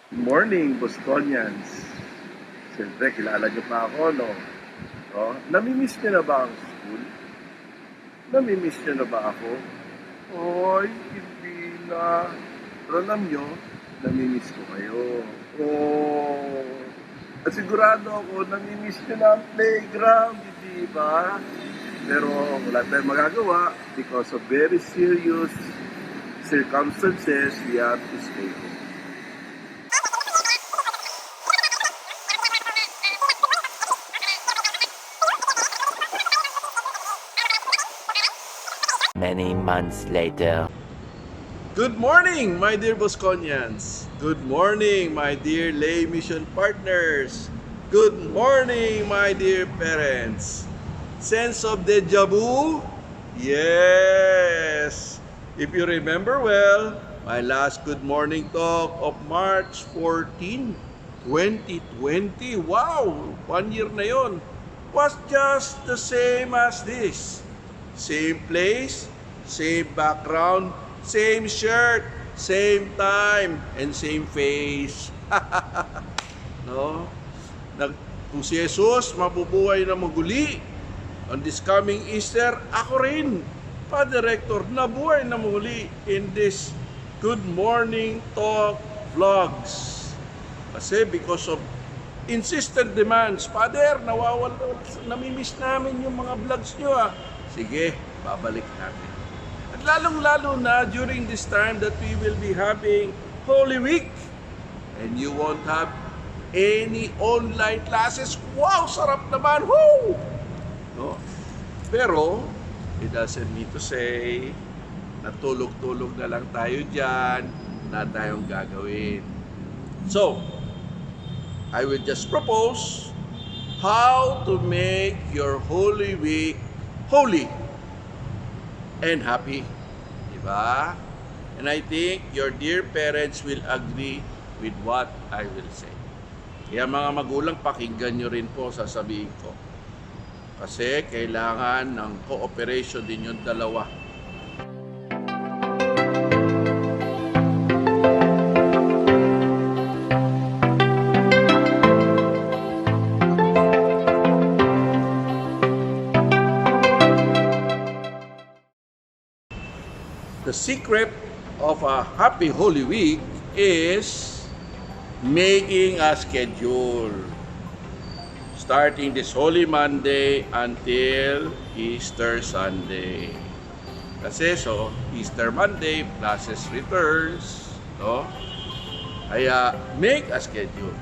Good morning, Bosconians. Siyempre, kilala niyo pa ako, no? Namimiss niyo na ba ang school? Namimiss niyo na ba ako? Oy, hindi na. Pero alam niyo, namimiss ko kayo. At sigurado ako, namimiss niyo na ang playground, di ba? Pero wala tayong magagawa because of very serious circumstances, we have to stay home. Many months later. Good morning, my dear Bosconians. Good morning, my dear lay mission partners. Good morning, my dear parents. Sense of deja vu? Yes. If you remember well, my last good morning talk of March 14, 2020. Wow, 1 year na yon. Was just the same as this. Same place, same background, same shirt, same time, and same face. No? Kung si Jesus mabubuhay na muli on this coming Easter, ako rin, Father Rector, nabuhay na muli in this Good Morning Talk vlogs. Kasi because of insistent demands, Father, namimiss namin yung mga vlogs nyo ah. Sige, babalik natin. At lalong-lalo na during this time that we will be having Holy Week and you won't have any online classes. Wow, sarap naman! Woo! No? Pero, it doesn't mean to say na tulog-tulog na lang tayo dyan, na tayong gagawin. So, I will just propose how to make your Holy Week holy and happy. Diba? And I think your dear parents will agree with what I will say. Kaya mga magulang, pakinggan nyo rin po sasabihin ko. Kasi kailangan ng cooperation din yung dalawa. The secret of a happy Holy Week is making a schedule. Starting this Holy Monday until Easter Sunday. Kasi Easter Monday, classes returns. No? Kaya make a schedule.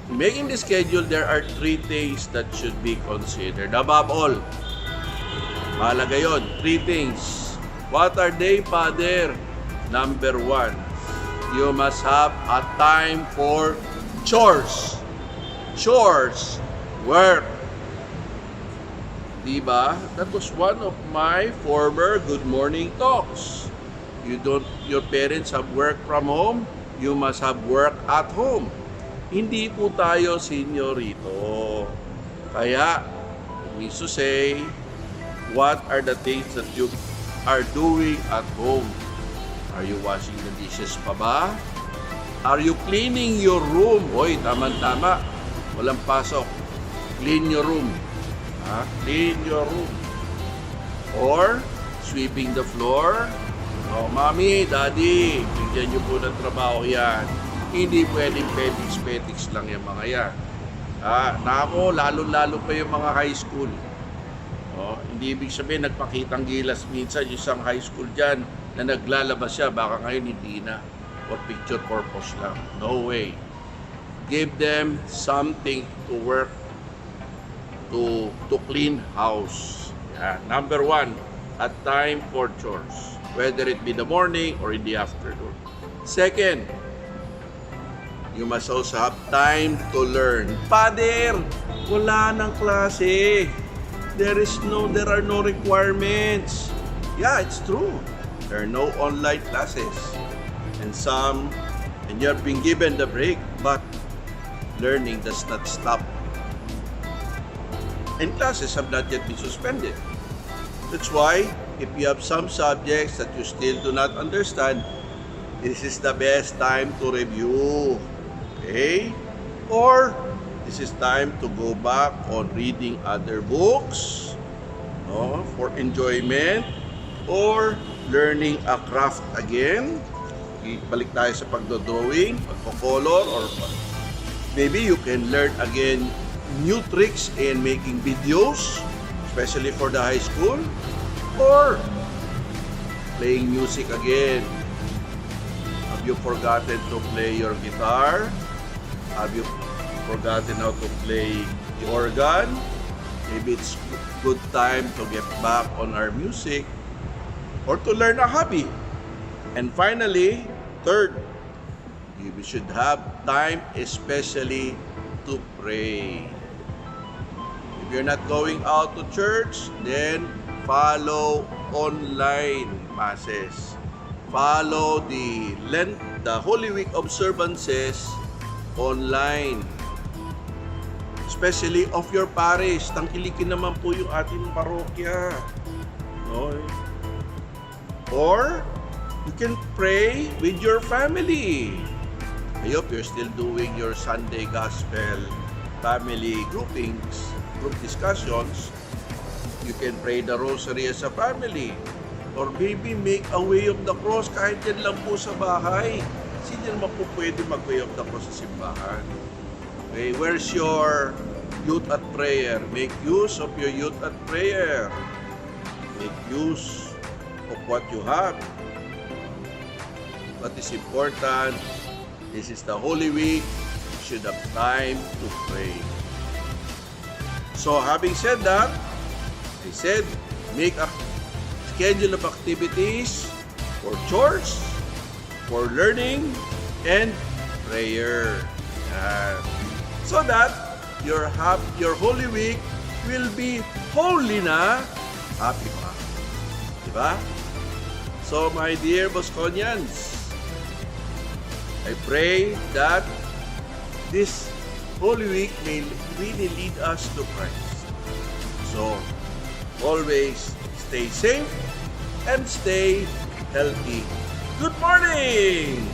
In making the schedule, there are 3 things that should be considered. Above all, mahalaga yun, 3 things. What are they, Father? Number 1, you must have a time for chores. Chores, work. Diba? That was one of my former good morning talks. Your parents have work from home, you must have work at home. Hindi po tayo senyorito. Kaya, means to say, what are the things that you are doing at home? Are you washing the dishes pa ba? Are you cleaning your room? Hoy, tama-tama. Walang pasok. Clean your room. Clean your room. Or, sweeping the floor. Oh, Mami, Daddy, bigyan niyo po ng trabaho yan. Hindi pwedeng petiks-petiks lang yung mga yan. Nako, lalo-lalo pa yung mga high school. Hindi ibig sabihin nagpakitang gilas minsan yung isang high school dyan na naglalabas siya, baka ngayon hindi na, for picture purpose lang. No way. Give them something to work to clean house. Number 1, a time for chores, whether it be the morning or in the afternoon. Second, you must also have time to learn. Father, wala nang klase. There are no requirements. Yeah, it's true. There are no online classes. And you're being given the break, but learning does not stop. And classes have not yet been suspended. That's why, if you have some subjects that you still do not understand, this is the best time to review. Okay? Or this is time to go back on reading other books, no, for enjoyment, or learning a craft again. Balik tayo sa pagdodrawing, pagko-color, or maybe you can learn again new tricks in making videos, especially for the high school, or playing music again. Have you forgotten to play your guitar? Have you forgotten how to play the organ? Maybe it's good time to get back on our music or to learn a hobby. And finally, third, we should have time especially to pray. If you're not going out to church, then follow online masses. Follow the Holy Week observances online. Especially of your parish. Tangkilikin naman po yung ating parokya. No? Or you can pray with your family. I hope you're still doing your Sunday Gospel family groupings, group discussions. You can pray the rosary as a family. Or maybe make a way of the cross kahit yan lang po sa bahay. Sino naman po pwede mag-way of the cross sa simbahan? Okay, where's your youth at prayer? Make use of your youth at prayer. Make use of what you have. What is important, this is the Holy Week. You should have time to pray. So having said that, I said, make a schedule of activities for church, for learning, and prayer. So that your Holy Week will be holy na happy pa. Diba? So my dear Bosconians, I pray that this Holy Week may really lead us to Christ. So always stay safe and stay healthy. Good morning!